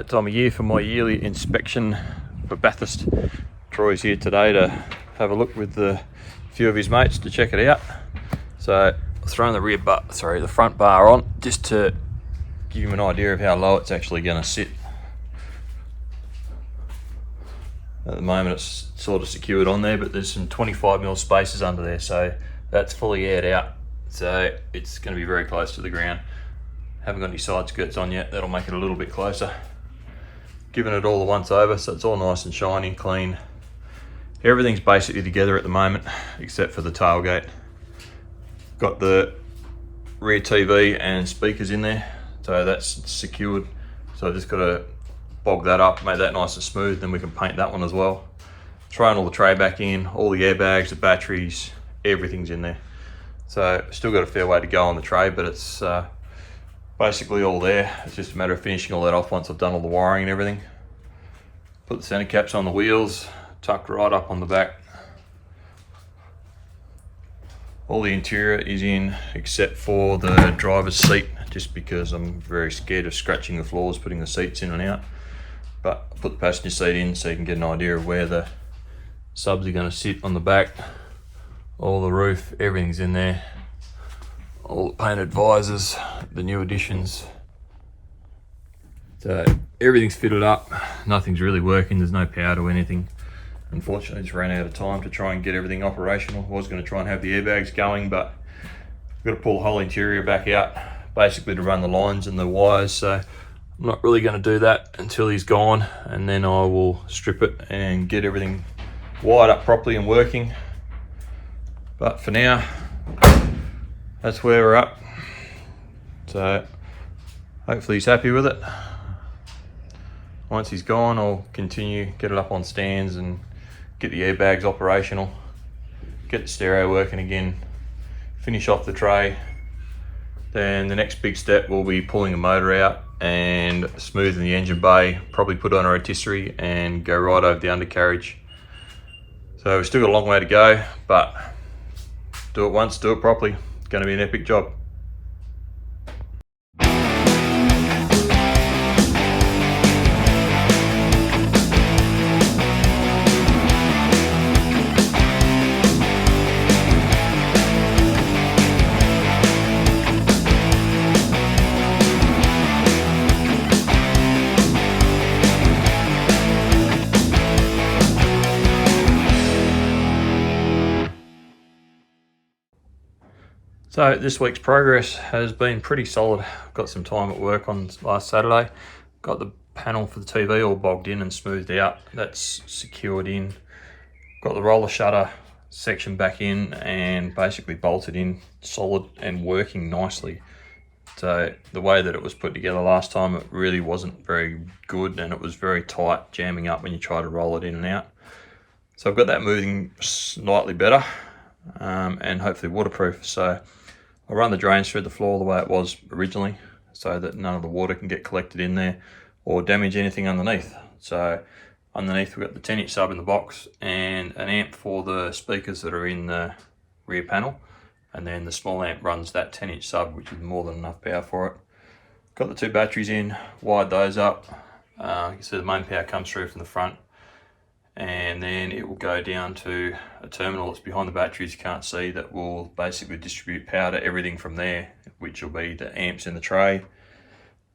that time of year for my yearly inspection for Bathurst. Troy's here today to have a look with a few of his mates to check it out. So I've thrown the front bar on just to give him an idea of how low it's actually going to sit. At the moment it's sort of secured on there, but there's some 25mm spaces under there, so that's fully aired out. So it's going to be very close to the ground. Haven't got any side skirts on yet, that'll make it a little bit closer. Given it all the once over, so it's all nice and shiny, clean. Everything's basically together at the moment, except for the tailgate. Got the rear TV and speakers in there, so that's secured. So I've just got to bog that up, make that nice and smooth, then we can paint that one as well. Thrown all the tray back in, all the airbags, the batteries, everything's in there. So still got a fair way to go on the tray, but it's basically all there. It's just a matter of finishing all that off once I've done all the wiring and everything. Put the center caps on the wheels, tucked right up on the back. All the interior is in except for the driver's seat, just because I'm very scared of scratching the floors putting the seats in and out. But I put the passenger seat in so you can get an idea of where the subs are going to sit on the back. All the roof, everything's in there. All the painted visors, the new additions. So everything's fitted up, nothing's really working, there's no power to anything. Unfortunately, just ran out of time to try and get everything operational. I was going to try and have the airbags going, but I've got to pull the whole interior back out, basically to run the lines and the wires. So I'm not really going to do that until he's gone, and then I will strip it and get everything wired up properly and working. But for now, that's where we're at. So hopefully he's happy with it. Once he's gone, I'll continue, get it up on stands and get the airbags operational, get the stereo working again, finish off the tray. Then the next big step will be pulling the motor out and smoothing the engine bay, probably put on a rotisserie and go right over the undercarriage. So we've still got a long way to go, but do it once, do it properly. It's going to be an epic job. So this week's progress has been pretty solid. Got some time at work on last Saturday. Got the panel for the TV all bogged in and smoothed out. That's secured in. Got the roller shutter section back in and basically bolted in solid and working nicely. So the way that it was put together last time, it really wasn't very good and it was very tight, jamming up when you try to roll it in and out. So I've got that moving slightly better and hopefully waterproof. So I'll run the drains through the floor the way it was originally so that none of the water can get collected in there or damage anything underneath. So underneath we've got the 10-inch sub in the box and an amp for the speakers that are in the rear panel, and then the small amp runs that 10-inch sub, which is more than enough power for it. Got the two batteries in, wired those up. You can see the main power comes through from the front, and then it will go down to a terminal that's behind the batteries you can't see, that will basically distribute power to everything from there, which will be the amps in the tray.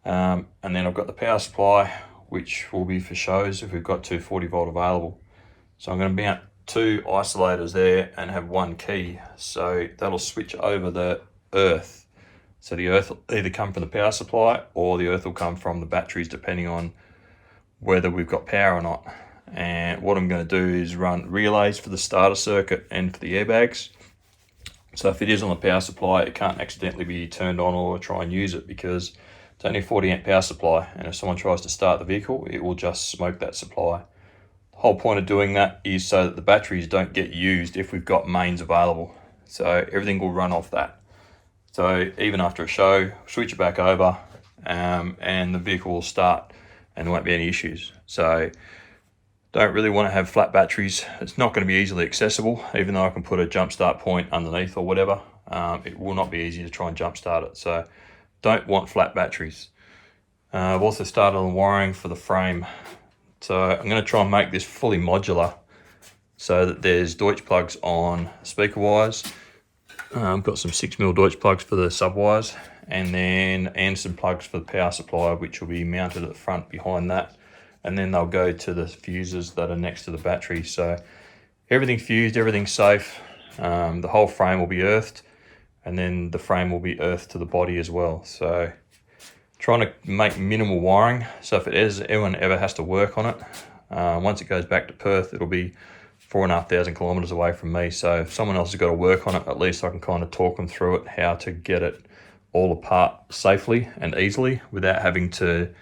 And then I've got the power supply, which will be for shows if we've got 240 volt available. So I'm going to mount two isolators there and have one key, so that'll switch over the earth. So the earth will either come from the power supply or the earth will come from the batteries, depending on whether we've got power or not. And what I'm going to do is run relays for the starter circuit and for the airbags. So if it is on the power supply, it can't accidentally be turned on or try and use it, because it's only a 40 amp power supply, and if someone tries to start the vehicle, it will just smoke that supply. The whole point of doing that is so that the batteries don't get used if we've got mains available. So everything will run off that. So even after a show, switch it back over and the vehicle will start and there won't be any issues. So don't really want to have flat batteries. It's not going to be easily accessible, even though I can put a jump start point underneath or whatever. It will not be easy to try and jump start it. So don't want flat batteries. I've also started on the wiring for the frame. So I'm going to try and make this fully modular so that there's Deutsch plugs on speaker wires. I've got some 6mm Deutsch plugs for the sub wires, and some plugs for the power supply, which will be mounted at the front behind that. And then they'll go to the fuses that are next to the battery. So everything's fused, everything's safe. The whole frame will be earthed, and then the frame will be earthed to the body as well. So trying to make minimal wiring, so if anyone ever has to work on it, once it goes back to Perth, it'll be 4,500 kilometres away from me. So if someone else has got to work on it, at least I can kind of talk them through it, how to get it all apart safely and easily without having to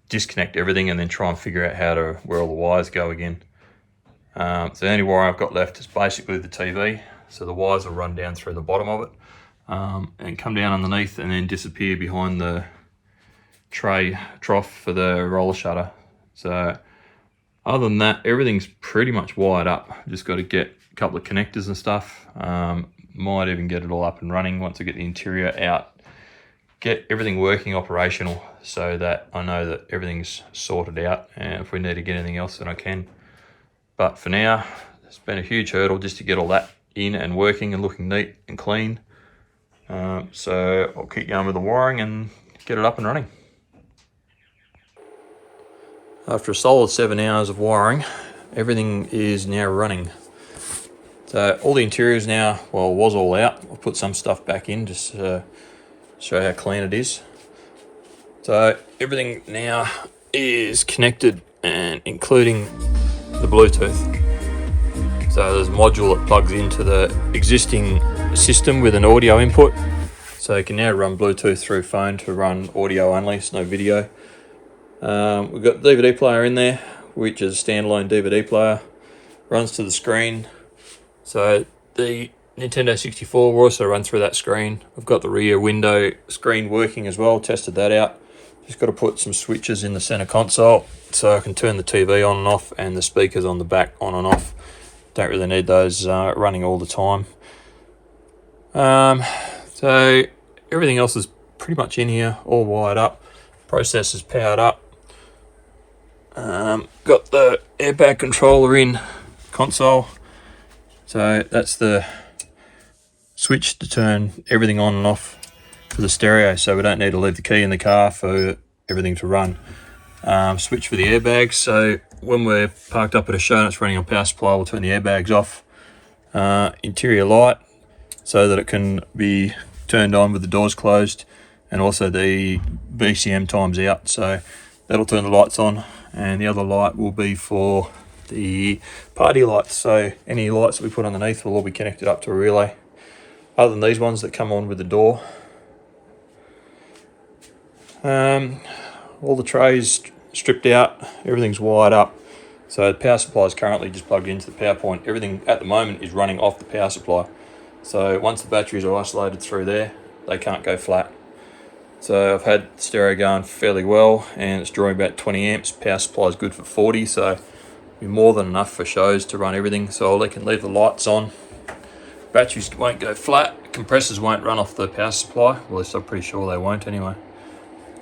disconnect everything and then try and figure out where all the wires go again. So the only wire I've got left is basically the TV. So the wires will run down through the bottom of it and come down underneath and then disappear behind the trough for the roller shutter. So other than that, everything's pretty much wired up. Just got to get a couple of connectors and stuff. Might even get it all up and running once I get the interior out. Get everything working operational so that I know that everything's sorted out, and if we need to get anything else then I can. But for now, it's been a huge hurdle just to get all that in and working and looking neat and clean. So I'll keep going with the wiring and get it up and running. After a solid 7 hours of wiring, everything is now running. So all the interiors now, well, was all out. I'll put some stuff back in just to show how clean it is. So everything now is connected, and including the Bluetooth. So there's a module that plugs into the existing system with an audio input. So you can now run Bluetooth through phone to run audio only, it's no video. We've got the DVD player in there, which is a standalone DVD player. Runs to the screen. So the Nintendo 64 will also run through that screen. I've got the rear window screen working as well, tested that out. Just got to put some switches in the center console so I can turn the TV on and off, and the speakers on the back on and off. Don't really need those running all the time. So everything else is pretty much in here, all wired up. Processor's powered up. Got the airbag controller in console. So that's the switch to turn everything on and off for the stereo, so we don't need to leave the key in the car for everything to run. Switch for the airbags, so when we're parked up at a show and it's running on power supply, we'll turn the airbags off. Interior light, so that it can be turned on with the doors closed, and also the BCM times out, so that'll turn the lights on. And the other light will be for the party lights, so any lights that we put underneath will all be connected up to a relay, other than these ones that come on with the door. All the trays stripped out, everything's wired up. So the power supply is currently just plugged into the power point. Everything at the moment is running off the power supply. So once the batteries are isolated through there, they can't go flat. So I've had the stereo going fairly well, and it's drawing about 20 amps. Power supply is good for 40, so it'll be more than enough for shows to run everything. So they can leave the lights on. Batteries won't go flat. Compressors won't run off the power supply. Well, at least I'm pretty sure they won't anyway.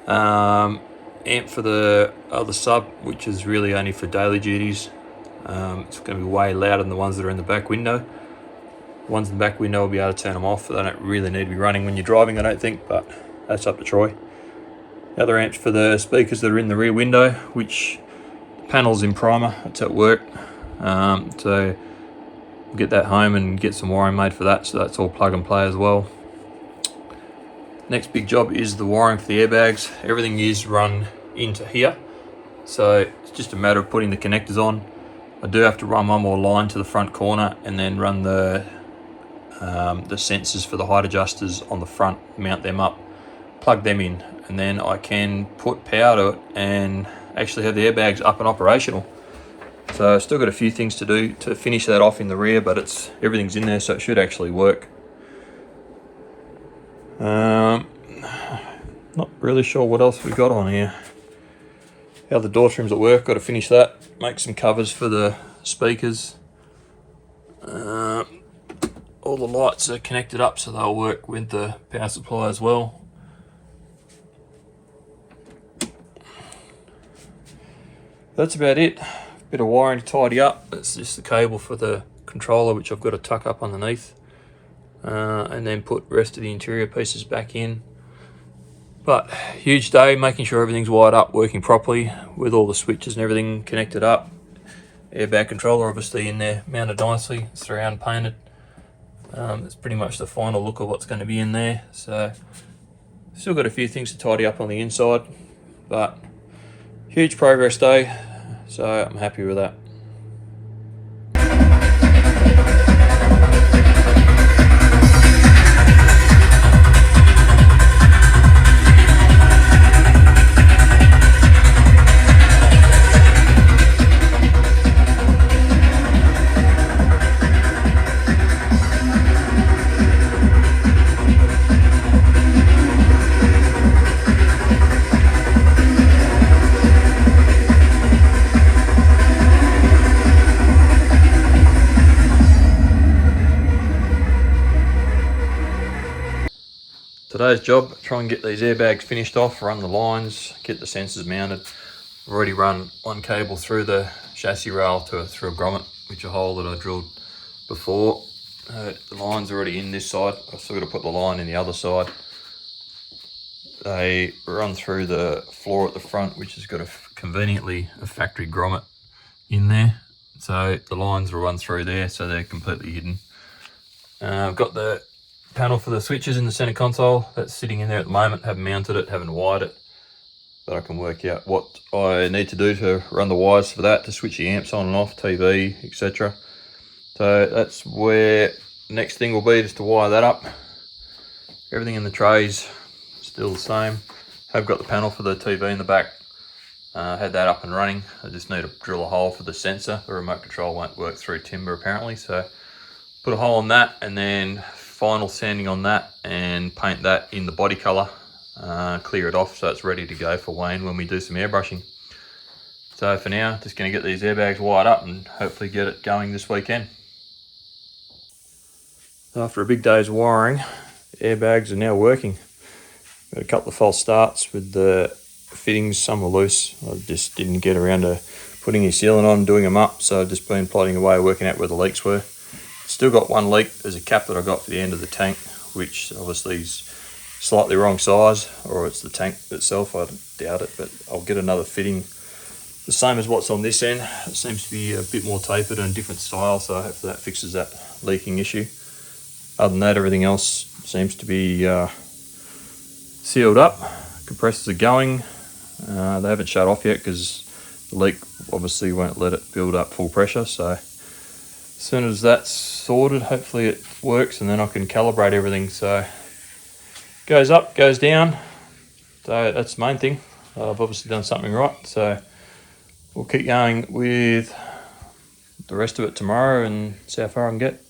Amp for the other sub, which is really only for daily duties. It's going to be way louder than the ones that are in the back window. The ones in the back window will be able to turn them off. They don't really need to be running when you're driving, I don't think, but that's up to Troy. The other amps for the speakers that are in the rear window, which the panel's in primer, it's at work. So we'll get that home and get some wiring made for that, so that's all plug and play as well. Next big job is the wiring for the airbags. Everything is run into here, so it's just a matter of putting the connectors on. I do have to run one more line to the front corner and then run the sensors for the height adjusters on the front, mount them up, plug them in, and then I can put power to it and actually have the airbags up and operational. So I've still got a few things to do to finish that off in the rear, but everything's in there, so it should actually work. Not really sure what else we got on here. How the door trims at work, got to finish that, make some covers for the speakers. All the lights are connected up, so they'll work with the power supply as well. That's about it. Bit of wiring to tidy up. That's just the cable for the controller, which I've got to tuck up underneath, and then put rest of the interior pieces back in. But huge day, making sure everything's wired up, working properly with all the switches and everything connected up. Airbag controller obviously in there, mounted nicely. It's 300 painted. It's pretty much the final look of what's going to be in there. So still got a few things to tidy up on the inside, but huge progress day, so I'm happy with that. Today's job, try and get these airbags finished off, run the lines, get the sensors mounted. I've already run one cable through the chassis rail through a grommet, which a hole that I drilled before. The line's already in this side. I've still got to put the line in the other side. They run through the floor at the front, which has got conveniently a factory grommet in there. So the lines will run through there, so they're completely hidden. I've got the panel for the switches in the center console that's sitting in there at the moment. Haven't mounted it, haven't wired it, but I can work out what I need to do to run the wires for that, to switch the amps on and off, TV, etc. So that's where the next thing will be, just to wire that up. Everything in the trays still the same. Have got the panel for the TV in the back. Had that up and running. I just need to drill a hole for the sensor. The remote control won't work through timber apparently, so put a hole on that, and then final sanding on that and paint that in the body color, clear it off so it's ready to go for Wayne when we do some airbrushing. So for now, just going to get these airbags wired up and hopefully get it going this weekend. After a big day's wiring, the airbags are now working. Got a couple of false starts with the fittings, some were loose. I just didn't get around to putting any sealant on, doing them up, so I've just been plodding away working out where the leaks were. Still got one leak. There's a cap that I got for the end of the tank, which obviously is slightly wrong size, or it's the tank itself, I doubt it, but I'll get another fitting the same as what's on this end. It seems to be a bit more tapered and a different style, so hopefully that fixes that leaking issue. Other than that, everything else seems to be sealed up. Compressors are going. They haven't shut off yet because the leak obviously won't let it build up full pressure, so as soon as that's sorted, hopefully it works, and then I can calibrate everything. So goes up, goes down. So that's the main thing. I've obviously done something right. So we'll keep going with the rest of it tomorrow and see how far I can get.